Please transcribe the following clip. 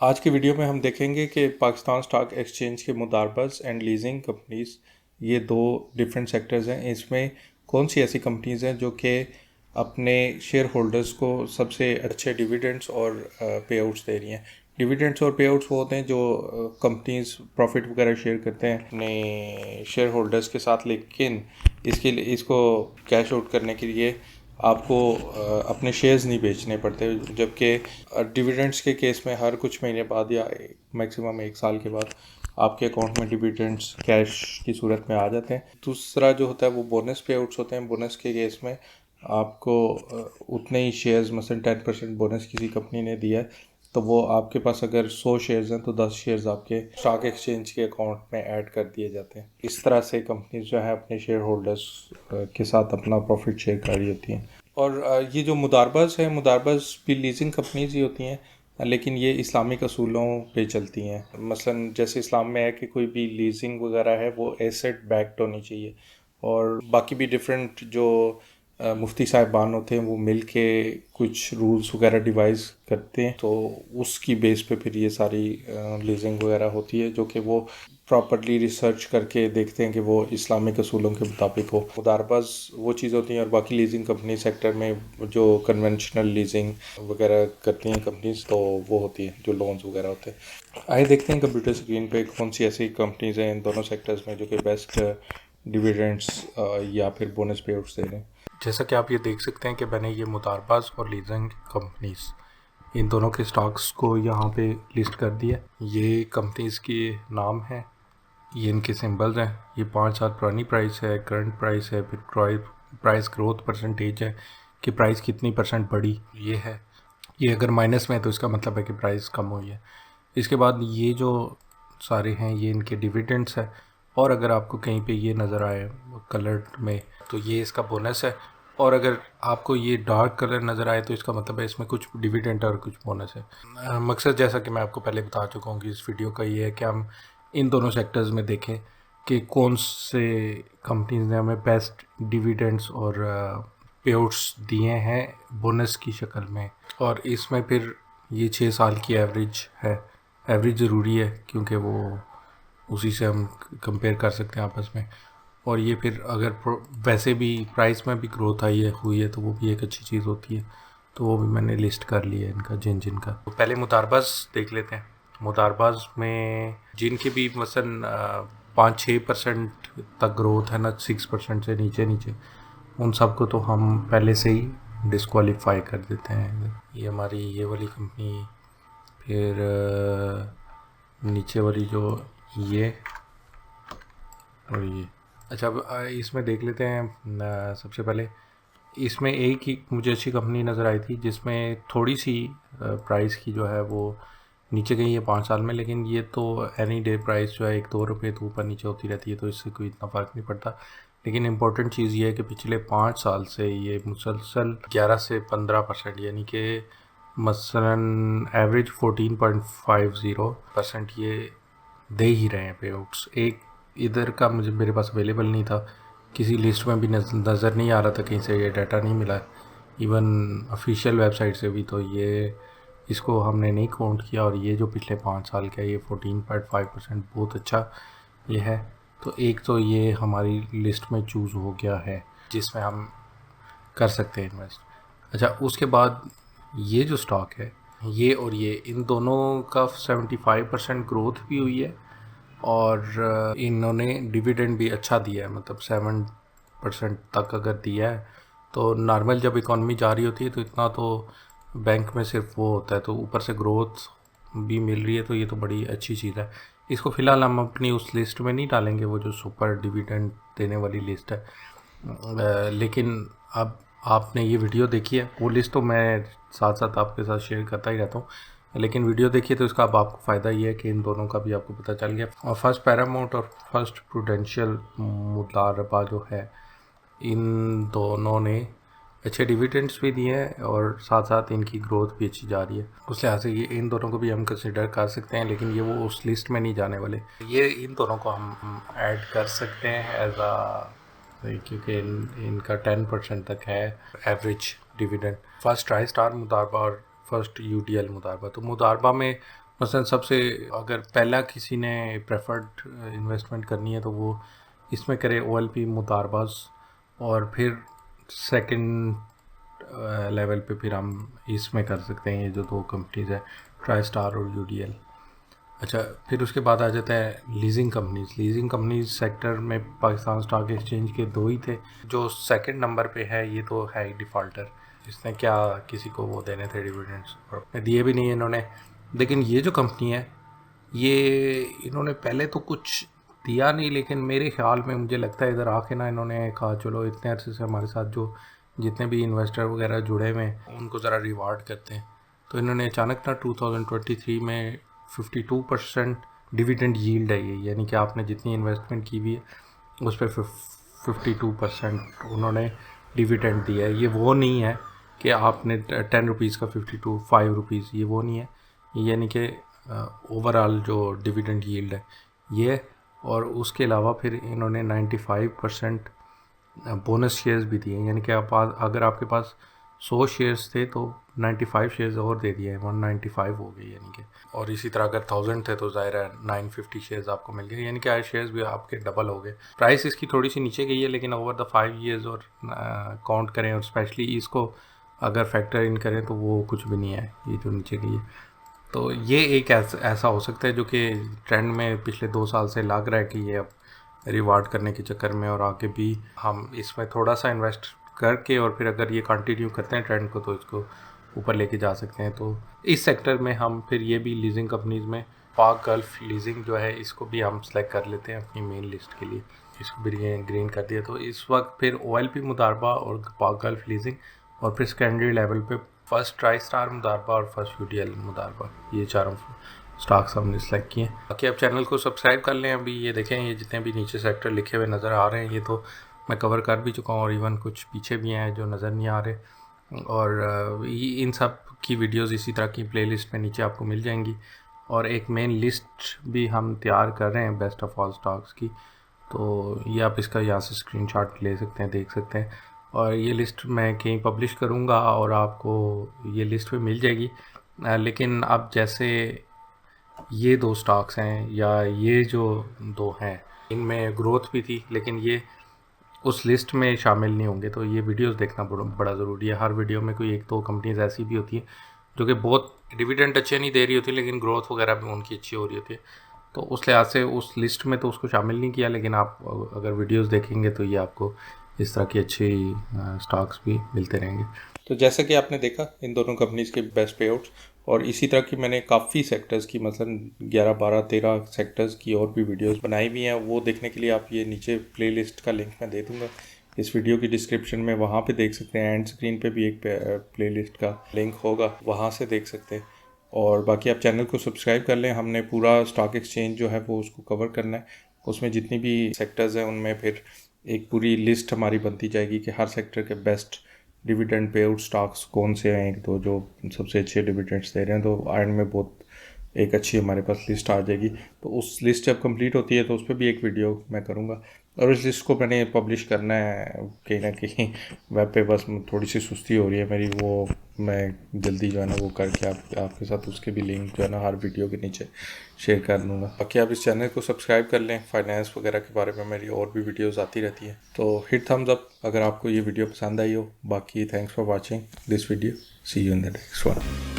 आज की वीडियो में हम देखेंगे कि पाकिस्तान स्टॉक एक्सचेंज के मुदारबस एंड लीजिंग कंपनीज ये दो डिफरेंट सेक्टर्स हैं। इसमें कौन सी ऐसी कंपनीज हैं जो कि अपने शेयर होल्डर्स को सबसे अच्छे डिविडेंड्स और पे आउट्स दे रही हैं। डिविडेंड्स और पे आउट्स वो होते हैं जो कंपनीज प्रॉफिट वगैरह शेयर करते हैं अपने शेयर होल्डर्स के साथ, लेकिन इसके लिए इसको कैश आउट करने के लिए आपको अपने शेयर्स नहीं बेचने पड़ते, जबकि डिविडेंड्स के केस में हर कुछ महीने बाद या मैक्सिमम एक साल के बाद आपके अकाउंट में डिविडेंड्स कैश की सूरत में आ जाते हैं। दूसरा जो होता है वो बोनस पे आउट्स होते हैं। बोनस के केस में आपको उतने ही शेयर्स, मसलन 10% बोनस किसी कंपनी ने दिया है तो वो आपके पास अगर 100 शेयर्स हैं तो 10 शेयर्स आपके स्टॉक एक्सचेंज के अकाउंट में ऐड कर दिए जाते हैं। इस तरह से कंपनीज जो है अपने शेयर होल्डर्स के साथ अपना प्रॉफिट शेयर कर रही होती हैं। और ये जो मुदारबस है, मुदारबस भी लीजिंग कंपनीज ही होती हैं, लेकिन ये इस्लामिक असूलों पे चलती हैं। मसलन जैसे इस्लाम में है कि कोई भी लीजिंग वगैरह है वो एसेट बैक्ड होनी चाहिए, और बाकी भी डिफरेंट जो मुफ्ती साहिबान होते हैं वो मिल के कुछ रूल्स वगैरह डिवाइस करते हैं, तो उसकी बेस पे फिर ये सारी लीजिंग वगैरह होती है, जो कि वो प्रॉपरली रिसर्च करके देखते हैं कि वो इस्लामिक असूलों के मुताबिक हो। मुदारबस वो चीज़ होती हैं, और बाकी लीजिंग कंपनी सेक्टर में जो कन्वेंशनल लीजिंग वगैरह करती हैं कंपनीज, तो वो होती है जो लोन्स वगैरह होते हैं। आइए देखते हैं कंप्यूटर स्क्रीन पे कौन सी ऐसी कंपनीज हैं इन दोनों सेक्टर्स में जो कि बेस्ट डिविडेंड्स या फिर बोनस पे आउट्स दे रहे हैं। जैसा कि आप ये देख सकते हैं कि मैंने ये मुदारबाज और लीजिंग कंपनीज इन दोनों के स्टॉक्स को यहाँ पे लिस्ट कर दिया। ये कंपनीज के नाम हैं, ये इनके सिंबल्स हैं। ये 5 साल पुरानी प्राइस है, करंट प्राइस है, फिर प्राइस ग्रोथ परसेंटेज है कि प्राइस कितनी परसेंट बढ़ी ये है। ये अगर माइनस में है तो इसका मतलब है कि प्राइस कम हुई है। इसके बाद ये जो सारे हैं ये इनके डिविडेंड्स है, और अगर आपको कहीं पे ये नज़र आए कलर में तो ये इसका बोनस है, और अगर आपको ये डार्क कलर नज़र आए तो इसका मतलब है इसमें कुछ डिविडेंड और कुछ बोनस है। मकसद जैसा कि मैं आपको पहले बता चुका हूँ कि इस वीडियो का ये है कि हम इन दोनों सेक्टर्स में देखें कि कौन से कंपनीज ने हमें बेस्ट डिविडेंड्स और पे आउट्स दिए हैं बोनस की शक्ल में। और इसमें फिर ये 6 साल की एवरेज है। एवरेज ज़रूरी है क्योंकि वो उसी से हम कंपेयर कर सकते हैं आपस में। और ये फिर अगर वैसे भी प्राइस में भी ग्रोथ हुई है तो वो भी एक अच्छी चीज़ होती है, तो वो भी मैंने लिस्ट कर लिया है इनका जिन का। तो पहले मुदारबाज देख लेते हैं। मुदारबाज में जिनके भी मसलन 5-6% तक ग्रोथ है ना, 6% से नीचे नीचे, उन सबको तो हम पहले से ही डिस्क्वालीफाई कर देते हैं। ये हमारी ये वाली कंपनी, फिर नीचे वाली जो ये और ये। अच्छा, अब इसमें देख लेते हैं। सबसे पहले इसमें एक ही मुझे अच्छी कंपनी नज़र आई थी जिसमें थोड़ी सी प्राइस की जो है वो नीचे गई है 5 साल में, लेकिन ये तो एनी डे प्राइस जो है 1-2 रुपये तो ऊपर नीचे होती रहती है, तो इससे कोई इतना फ़र्क नहीं पड़ता। लेकिन इम्पोर्टेंट चीज़ ये है कि पिछले 5 साल से ये मुसलसल 11 से 15%, यानी कि मसलन एवरेज 14.50% ये दे ही रहे हैं पे आउट्स। एक इधर का मुझे मेरे पास अवेलेबल नहीं था, किसी लिस्ट में भी नज़र नहीं आ रहा था, कहीं से ये डाटा नहीं मिला, इवन ऑफिशियल वेबसाइट से भी, तो ये इसको हमने नहीं काउंट किया। और ये जो पिछले 5 साल का ये 14.5% बहुत अच्छा ये है। तो एक तो ये हमारी लिस्ट में चूज़ हो गया है जिसमें हम कर सकते हैं इन्वेस्ट। अच्छा, उसके बाद ये जो स्टॉक है ये और ये इन दोनों का 75% ग्रोथ भी हुई है, और इन्होंने डिविडेंड भी अच्छा दिया है, मतलब 7% तक अगर दिया है। तो नॉर्मल जब इकॉनमी जा रही होती है तो इतना तो बैंक में सिर्फ वो होता है, तो ऊपर से ग्रोथ भी मिल रही है, तो ये तो बड़ी अच्छी चीज़ है। इसको फ़िलहाल हम अपनी उस लिस्ट में नहीं डालेंगे, वो जो सुपर डिविडेंड देने वाली लिस्ट है। लेकिन अब आपने ये वीडियो देखी है, वो लिस्ट तो मैं साथ साथ आपके साथ शेयर करता ही रहता हूँ, लेकिन वीडियो देखिए तो इसका अब आपको फ़ायदा ये है कि इन दोनों का भी आपको पता चल गया। और फर्स्ट पैरामाउंट और फर्स्ट प्रूडेंशियल मुदारबा जो है, इन दोनों ने अच्छे डिविडेंड्स भी दिए हैं और साथ साथ इनकी ग्रोथ भी अच्छी जा रही है। उस लिहाज से ये इन दोनों को भी हम कंसिडर कर सकते हैं, लेकिन ये वो उस लिस्ट में नहीं जाने वाले। ये इन दोनों को हम ऐड कर सकते हैं एज आ, क्योंकि इनका 10% तक है average dividend. First tri star मुदारबा और फर्स्ट यूडीएल मुदारबा। तो मुदारबा में मसलन सबसे अगर पहला किसी ने प्रेफर्ड इन्वेस्टमेंट करनी है तो वो इसमें करे OLP मुदारबाज, और फिर सेकंड लेवल पे फिर हम इसमें कर सकते हैं ये जो दो कंपनीज़ है, ट्राई स्टार और UDL। अच्छा, फिर उसके बाद आ जाता है leasing companies. Leasing companies sector में पाकिस्तान स्टॉक एक्सचेंज के दो ही थे। जो सेकंड नंबर पे है ये तो है ही डिफ़ॉल्टर, इसने क्या किसी को वो देने थे डिविडेंड्स, और दिए भी नहीं इन्होंने। लेकिन ये जो कंपनी है ये इन्होंने पहले तो कुछ दिया नहीं, लेकिन मेरे ख्याल में मुझे लगता है इधर आके ना इन्होंने कहा चलो इतने अरसे से हमारे साथ जो जितने भी इन्वेस्टर वगैरह जुड़े हुए हैं उनको ज़रा रिवार्ड करते हैं। तो इन्होंने अचानक ना 2023 में 52% डिविडेंड यील्ड है ये, यानी कि आपने जितनी इन्वेस्टमेंट की हुई है उस पर 52% उन्होंने डिविडेंड दिया है। ये वो नहीं है कि आपने 10 रुपीज़ का 52 5 रुपीज़, ये वो नहीं है, यानी कि ओवरऑल जो डिविडेंड यील्ड है ये। और उसके अलावा फिर इन्होंने 95% बोनस शेयर्स भी दिए, यानी कि आप अगर आपके पास 100 शेयर्स थे तो 95 शेयर्स और दे दिए हैं, 195 हो गए यानी कि। और इसी तरह अगर 1000 थे तो ज़ाहिर है 950 शेयर्स आपको मिल गए, यानी कि आज शेयर्स भी आपके डबल हो गए। प्राइस इसकी थोड़ी सी नीचे गई है, लेकिन ओवर द 5 ईयर्स और काउंट करें और स्पेशली इसको अगर फैक्टर इन करें तो वो कुछ भी नहीं है ये जो नीचे गई है। तो ये एक ऐसा हो सकता है जो कि ट्रेंड में पिछले 2 साल से लग रहा है कि ये अब रिवार्ड करने के चक्कर में, और आगे भी हम इसमें थोड़ा सा इन्वेस्ट करके और फिर अगर ये कंटिन्यू करते हैं ट्रेंड को तो इसको ऊपर लेके जा सकते हैं। तो इस सेक्टर में हम फिर ये भी लीजिंग कंपनीज़ में पाक गल्फ लीजिंग जो है इसको भी हम सेलेक्ट कर लेते हैं अपनी मेन लिस्ट के लिए, इसको भी ग्रीन कर दिया। तो इस वक्त फिर OLP मुदारबा और पाक गल्फ लीजिंग, और फिर सेकेंडरी लेवल पे फर्स्ट ट्राई स्टार मुदारबा और फर्स्ट UDL मुदारबा, ये चारों स्टॉक्स हमने सेलेक्ट किए। बाकी आप चैनल को सब्सक्राइब कर लें। अभी ये देखें ये जितने भी नीचे सेक्टर लिखे हुए नज़र आ रहे हैं ये तो मैं कवर कर भी चुका हूँ, और इवन कुछ पीछे भी हैं जो नज़र नहीं आ रहे। और इन सब की वीडियोस इसी तरह की प्लेलिस्ट में नीचे आपको मिल जाएंगी, और एक मेन लिस्ट भी हम तैयार कर रहे हैं बेस्ट ऑफ ऑल स्टॉक्स की। तो ये आप इसका यहाँ से स्क्रीनशॉट ले सकते हैं, देख सकते हैं। और ये लिस्ट मैं कहीं पब्लिश करूँगा और आपको ये लिस्ट भी मिल जाएगी। लेकिन अब जैसे ये दो स्टॉक्स हैं या ये जो दो हैं इनमें ग्रोथ भी थी, लेकिन ये उस लिस्ट में शामिल नहीं होंगे, तो ये वीडियोस देखना बड़ा ज़रूरी है। हर वीडियो में कोई एक दो कंपनीज ऐसी भी होती हैं जो कि बहुत डिविडेंड अच्छे नहीं दे रही होती, लेकिन ग्रोथ वगैरह भी उनकी अच्छी हो रही होती है। तो उस लिहाज से उस लिस्ट में तो उसको शामिल नहीं किया, लेकिन आप अगर वीडियोस देखेंगे तो ये आपको इस तरह की अच्छी स्टॉक्स भी मिलते रहेंगे। तो जैसा कि आपने देखा इन दोनों कंपनीज़ के बेस्ट पे आउट्स, और इसी तरह की मैंने काफ़ी सेक्टर्स की मसलन 11 12 13 सेक्टर्स की और भी वीडियोस बनाई हुई हैं। वो देखने के लिए आप ये नीचे प्लेलिस्ट का लिंक मैं दे दूँगा इस वीडियो की डिस्क्रिप्शन में, वहाँ पे देख सकते हैं। एंड स्क्रीन पे भी एक प्लेलिस्ट का लिंक होगा, वहाँ से देख सकते हैं। और बाकी आप चैनल को सब्सक्राइब कर लें। हमने पूरा स्टॉक एक्सचेंज जो है वो उसको कवर करना है, उसमें जितनी भी सेक्टर्स हैं उनमें फिर एक पूरी लिस्ट हमारी बनती जाएगी कि हर सेक्टर के best dividend pay out stocks कौन से हैं, एक दो जो सबसे अच्छे डिविडेंड्स दे रहे हैं। तो एंड में बहुत एक अच्छी हमारे पास लिस्ट आ जाएगी। तो उस लिस्ट जब कंप्लीट होती है तो उस पर भी एक वीडियो मैं करूँगा, और इस लिस्ट को मैंने पब्लिश करना है कहीं ना कहीं वेब पे, बस थोड़ी सी सुस्ती हो रही है मेरी, वो मैं जल्दी जो है ना वो करके आपके साथ उसके भी लिंक जो है ना हर वीडियो के नीचे शेयर कर दूँगा। बाकी आप इस चैनल को सब्सक्राइब कर लें, फाइनेंस वगैरह के बारे में मेरी और भी वीडियोज़ आती रहती हैं। तो हिट थम्स अप अगर आपको ये वीडियो पसंद आई हो। बाकी thanks for watching this video, see you in the next one.